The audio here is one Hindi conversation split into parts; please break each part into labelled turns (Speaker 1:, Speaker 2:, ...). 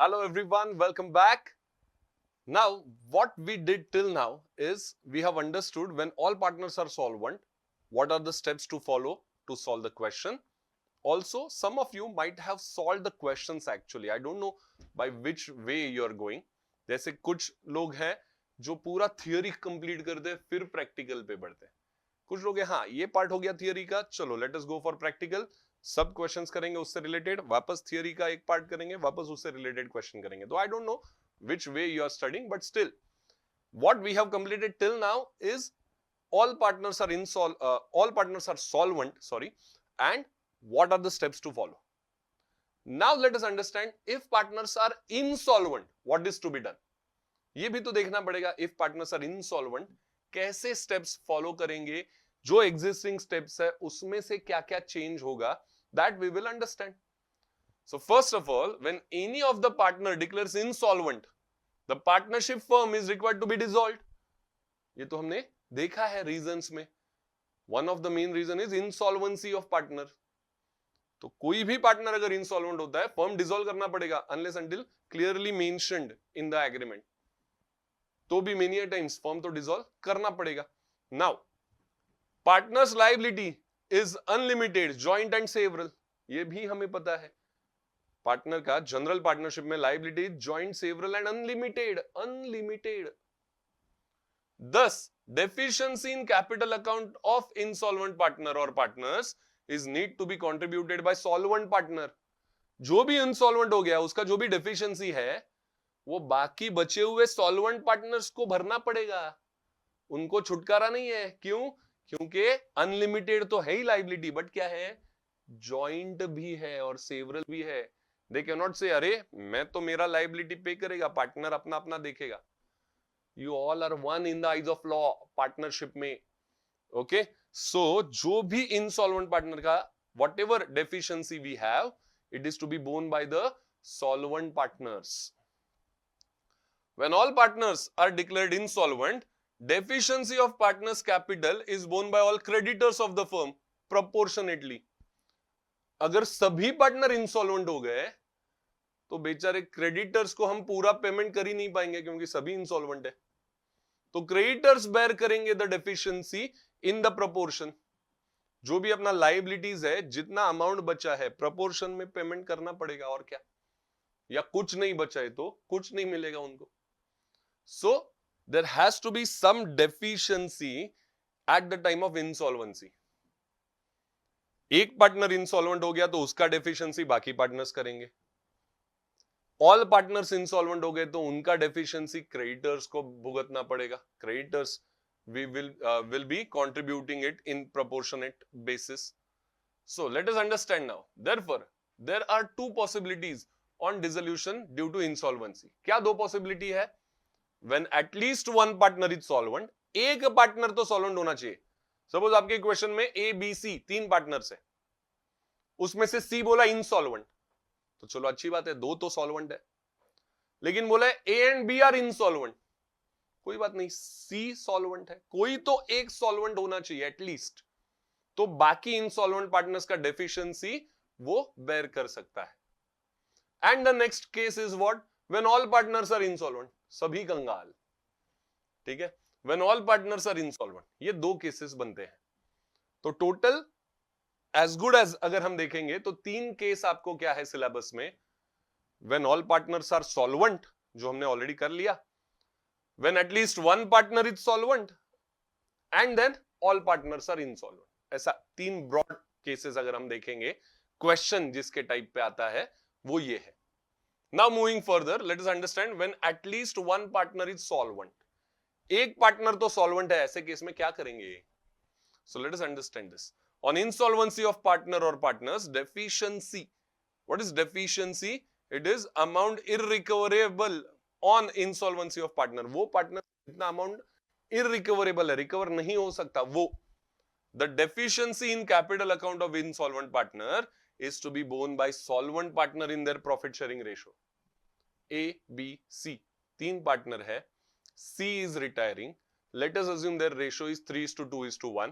Speaker 1: Hello everyone, welcome back. Now, what we did till now is we have understood when all partners are solvent, what are the steps to follow to solve the question. Also, some of you might have solved the questions actually. I don't know by which way you are going. जैसे कुछ लोग हैं जो पूरा थियोरी कंप्लीट कर दे फिर प्रैक्टिकल पे बढ़ते हैं. कुछ लोग हैं हाँ ये पार्ट हो गया थियोरी का, चलो let us go for practical. सब क्वेश्चंस करेंगे उससे रिलेटेड, वापस थियोरी का एक पार्ट करेंगे, वापस उससे रिलेटेड क्वेश्चन करेंगे. तो I don't know which way you are studying, but still what we have completed till now is all partners are all partners are solvent, and what are the steps to follow. Now let us understand if partners are insolvent, what is to be done. ये भी तो देखना पड़ेगा. if partners are insolvent कैसे steps follow करेंगे, जो existing steps है उसमें से क्या क्या change होगा, that we will understand. So first of all, when any of the partner declares insolvent, the partnership firm is required to be dissolved. ये तो हमने देखा है reasons में. One of the main reason is insolvency of partner. तो कोई भी partner अगर insolvent होता है, firm dissolve करना पड़ेगा unless until clearly mentioned in the agreement. तो भी many a times firm तो dissolve करना पड़ेगा. Now, partners liability is unlimited, joint and several. ये भी हमें पता है. पार्टनर का जनरल पार्टनरशिप में liability joint several and unlimited. Thus, deficiency in capital account of insolvent partner or partners is need to be contributed by solvent partner. जो भी insolvent हो गया उसका जो भी deficiency है वो बाकी बचे हुए solvent partners को भरना पड़ेगा. उनको छुटकारा नहीं है. क्यों? क्योंकि अनलिमिटेड तो है ही लायबिलिटी, बट क्या है, जॉइंट भी है और सेवरल भी है. They cannot say अरे मैं तो मेरा लायबिलिटी पे करेगा, पार्टनर अपना अपना देखेगा. You all are one in the eyes of law partnership में. ओके, सो जो भी insolvent पार्टनर का whatever deficiency we have, it is to be borne by the solvent partners. When all partners are declared insolvent, deficiency of partners capital is borne by all creditors of the firm proportionately. अगर सभी पार्टनर इंसॉल्वेंट हो गए तो बेचारे क्रेडिटर्स को हम पूरा पेमेंट कर ही नहीं पाएंगे क्योंकि सभी इंसॉल्वेंट है. तो क्रेडिटर्स बेयर करेंगे the deficiency in the proportion. जो भी अपना लायबिलिटीज है, जितना अमाउंट बचा है प्रोपोर्शन में पेमेंट करना पड़ेगा. और क्या, या कुछ नहीं बचा है तो कुछ नहीं मिलेगा उनको. So there has to be some deficiency at the time of insolvency. एक पार्टनर इंसॉल्वेंट हो गया तो उसका डेफिशिएंसी बाकी पार्टनर्स करेंगे. ऑल पार्टनर्स इंसॉल्वेंट हो गए तो उनका डेफिशिएंसी क्रेडिटर्स को भुगतना पड़ेगा. Creditors we will be contributing it in proportionate basis. So let us understand now. Therefore, there are two possibilities on dissolution due to insolvency. क्या दो possibility है? When at least one partner is solvent, एक पार्टनर तो solvent होना चाहिए. सपोज आपके क्वेश्चन में ए बी सी तीन पार्टनर्स है, उसमें से सी बोला इनसॉल्वेंट, तो चलो अच्छी बात है, दो तो सॉल्वेंट है. लेकिन बोला A and B are insolvent, कोई बात नहीं, सी सॉल्वेंट है, कोई तो एक सॉल्वेंट होना चाहिए एटलीस्ट. तो बाकी इनसॉल्वेंट पार्टनर्स का डेफिशिएंसी वो बेयर कर सकता है. And the next case is what? When all partners are insolvent, सभी कंगाल. ठीक है, when all partners are insolvent, ये दो केसेस बनते हैं. तो टोटल as good as अगर हम देखेंगे तो तीन केस आपको क्या है सिलेबस में. when all partners are solvent, जो हमने ऑलरेडी कर लिया, when at least one partner is solvent, and then all partners are insolvent. ऐसा तीन ब्रॉड केसेस अगर हम देखेंगे, क्वेश्चन जिसके टाइप पे आता है वो ये है. now moving further, let us understand when at least one partner is solvent. एक पार्टनर तो सॉल्वेंट है, ऐसे केस में क्या करेंगे? So let us understand this. On insolvency of partner और partners, deficiency. What is deficiency? It is amount irrecoverable on insolvency of partner. वो पार्टनर इतना अमाउंट इररिकवरेबल है, रिकवर नहीं हो सकता वो. The deficiency in capital account of insolvent partner is to be borne by solvent partner in their profit sharing ratio. A B सी तीन पार्टनर है, C is retiring. Let us assume their ratio is 3:2:1.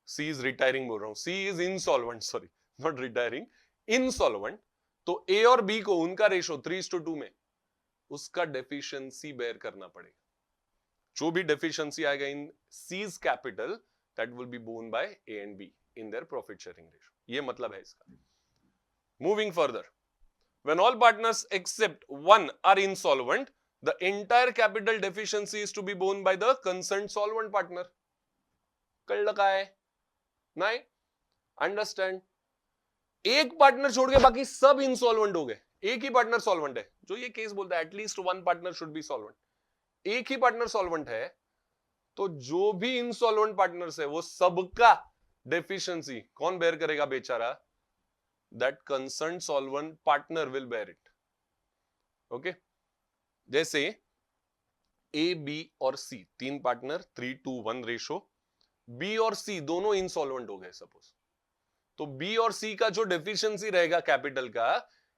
Speaker 1: C is retiring बोल रहा हूं, C is insolvent, sorry, not retiring, insolvent. तो ए और बी को उनका रेशो 3:2 में उसका डेफिशिएंसी बेयर करना पड़ेगा। जो भी डेफिशिएंसी आएगा in these capital that will be borne by A and B in their profit sharing ratio. ये मतलब है इसका। Moving further, when all partners except one are insolvent, the entire capital deficiency is to be borne by the concerned solvent partner. कळलं काय? नहीं? अंडरस्टैंड? एक पार्टनर छोड़ के बाकी सब इंसॉल्वेंट हो गए, एक ही पार्टनर सॉल्वेंट है। जो ये केस बोलता है at least one partner should be solvent, एक ही पार्टनर सॉल्वेंट है, तो जो भी इंसॉल्वेंट पार्टनर्स है वो सबका डेफिशिएंसी कौन बेयर करेगा बेचारा? That concern solvent partner will bear it. Okay, जैसे ए बी और सी तीन पार्टनर 3:1 रेशो, बी और सी दोनों इंसॉल्वेंट हो गए सपोज, तो बी और सी का जो डेफिशिएंसी रहेगा कैपिटल का,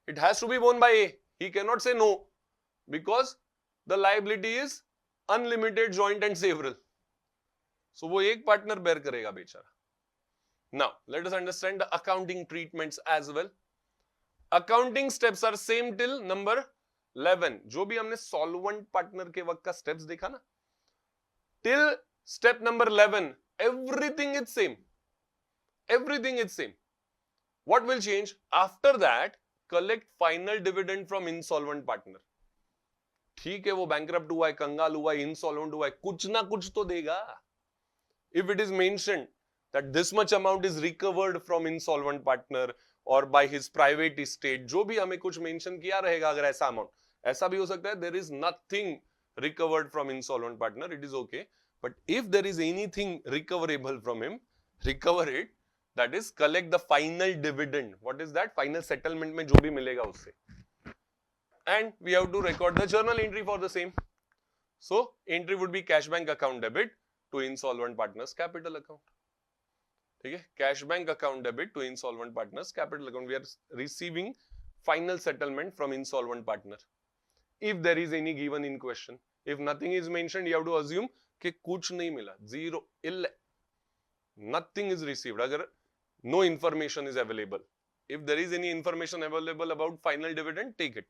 Speaker 1: it has to be borne by A. He can not say no because the liability is unlimited, joint and several. So वो एक पार्टनर बेयर करेगा बेचारा। Now, let us understand the accounting treatments as well. Accounting steps are same till number 11. जो भी हमने solvent partner के वक्त का steps देखा ना, till step number 11, everything is same. Everything is same. What will change? After that, collect final dividend from insolvent partner. ठीक है, वो bankrupt हुआ है, कंगाल हुआ है, insolvent हुआ है, कुछ ना कुछ तो देगा. If it is mentioned that this much amount is recovered from insolvent partner or by his private estate, जो भी हमें कुछ मेंशन किया रहेगा, अगर ऐसा अमाउंट, ऐसा भी हो सकता है there is nothing recovered from insolvent partner, it is okay, but if there is anything recoverable from him, recover it, that is collect the final dividend. What is that? Final settlement में जो भी मिलेगा उससे, and we have to record the journal entry for the same. So entry would be cash bank account debit to insolvent partners capital account. ठीक है, cash bank account debit to insolvent partners capital account. We are receiving final settlement from insolvent partner if there is any given in question. If nothing is mentioned, you have to assume कि कुछ नहीं मिला, जीरो, इल, नथिंग इज रिसीव्ड, अगर no information is available. If there is any information available about final dividend, take it.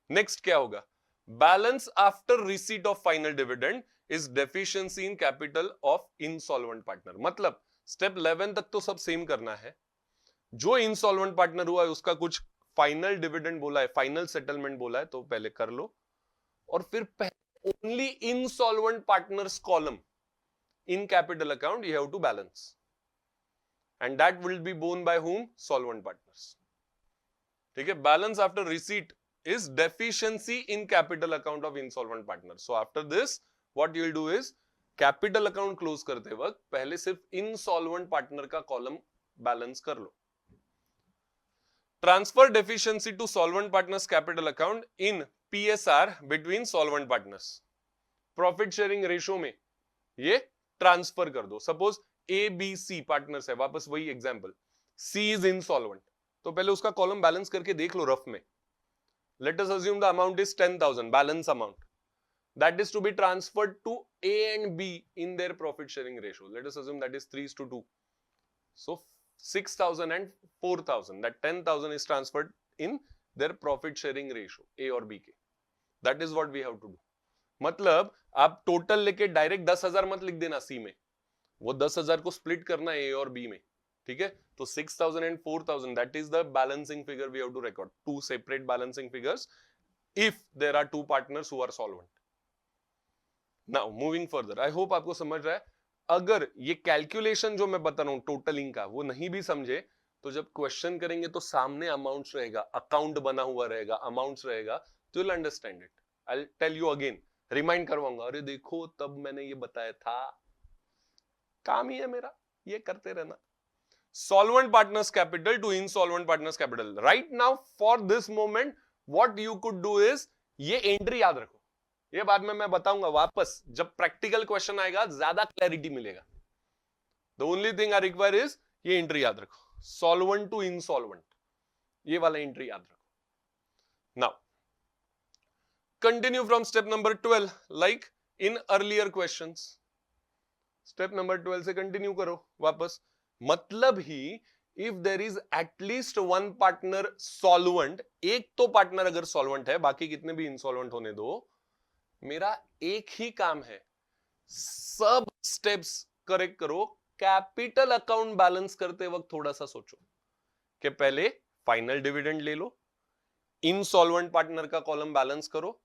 Speaker 1: Next क्या होगा? Balance after receipt of final dividend is deficiency in capital of insolvent partner. मतलब स्टेप 11 तक तो सब सेम करना है। जो इंसॉल्वेंट पार्टनर हुआ है उसका कुछ फाइनल डिविडेंड बोला है, फाइनल सेटलमेंट बोला है, तो पहले कर लो, और फिर only insolvent partners column in capital account you have to balance, and that will be borne by whom? Solvent partners. ठीक है, balance after receipt is deficiency in capital account of insolvent partner. So after this what you will do is capital account close करते वक्त पहले सिर्फ इंसॉल्वेंट पार्टनर का कॉलम बैलेंस कर लो। Transfer deficiency to solvent partners capital account in PSR between solvent partners. Profit sharing ratio में ये ट्रांसफर कर दो। Suppose A B C partners है, वापस वही एग्जांपल, सी इज इनसॉल्वेंट, तो पहले उसका कॉलम बैलेंस करके देख लो रफ में। Let us assume the amount is 10,000, balance amount. That is to be transferred to A and B in their profit sharing ratio. Let us assume that is 3:2. So 6,000 and 4,000. That 10,000 is transferred in their profit sharing ratio, A और B के. That is what we have to do. मतलब आप टोटल लेके डायरेक्ट 10,000 मत लिख देना C में, वो 10,000 को स्प्लिट करना है A और B में। ठीक है, तो 6,000 and 4,000, that is the balancing figure we have to record. Two separate balancing figures if there are two partners who are solvent. Now moving further, I hope आपको समझ रहा है। अगर ये कैलकुलेशन जो मैं बता रहा हूं टोटलिंग का वो नहीं भी समझे, तो जब क्वेश्चन करेंगे तो सामने अमाउंट्स रहेगा, अकाउंट बना हुआ रहेगा, अमाउंट्स रहेगा, तो you'll understand it. I'll tell you again, remind करवाऊंगा, अरे देखो तब मैंने ये बताया था। काम ही है मेरा, ये करते रहना। Solvent partners capital to insolvent partners capital. Right now, for this moment, what you could do is ये एंट्री याद रखो। ये बाद में मैं बताऊंगा वापस, जब प्रैक्टिकल क्वेश्चन आएगा ज्यादा क्लैरिटी मिलेगा। The only thing I require is ये एंट्री याद रखो, solvent to insolvent, ये वाला एंट्री याद रखो। Now, continue from step number 12, like in earlier questions. Step number 12 से कंटिन्यू करो वापस। मतलब ही if there is at least one partner solvent, एक तो पार्टनर अगर सॉल्वेंट है, बाकी कितने भी इंसॉल्वेंट होने दो, मेरा एक ही काम है, सब स्टेप्स करेक्ट करो। कैपिटल अकाउंट बैलेंस करते वक्त थोड़ा सा सोचो कि पहले फाइनल डिविडेंड ले लो, इनसॉल्वेंट पार्टनर का कॉलम बैलेंस करो,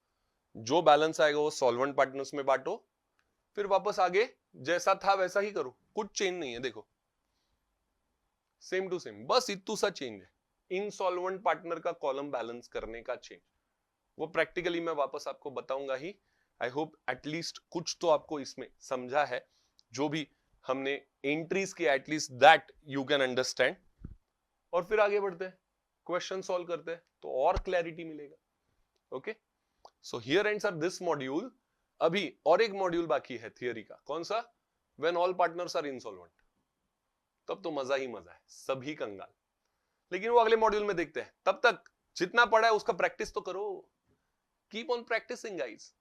Speaker 1: जो बैलेंस आएगा वो सॉल्वेंट पार्टनर्स में बांटो, फिर वापस आगे जैसा था वैसा ही करो, कुछ चेंज नहीं है। देखो सेम टू सेम, बस इतू सा चेंज है, इनसॉल्वेंट पार्टनर का कॉलम बैलेंस करने का चेंज। वो प्रैक्टिकली मैं वापस आपको बताऊंगा ही। आई होप एटलीस्ट कुछ तो आपको इसमें समझा है, जो भी हमने एंट्रीज की, at least that you can understand. और फिर आगे बढ़ते हैं, क्वेश्चन सॉल्व करते हैं, तो और क्लैरिटी मिलेगा। Okay, so here ends our this module. अभी और एक मॉड्यूल बाकी है थियरी का, कौन सा? When all partners are insolvent. तब तो मजा ही मजा है, सभी कंगाल। लेकिन वो अगले मॉड्यूल में देखते हैं। तब तक जितना पढ़ा है उसका प्रैक्टिस तो करो। Keep on practising guys.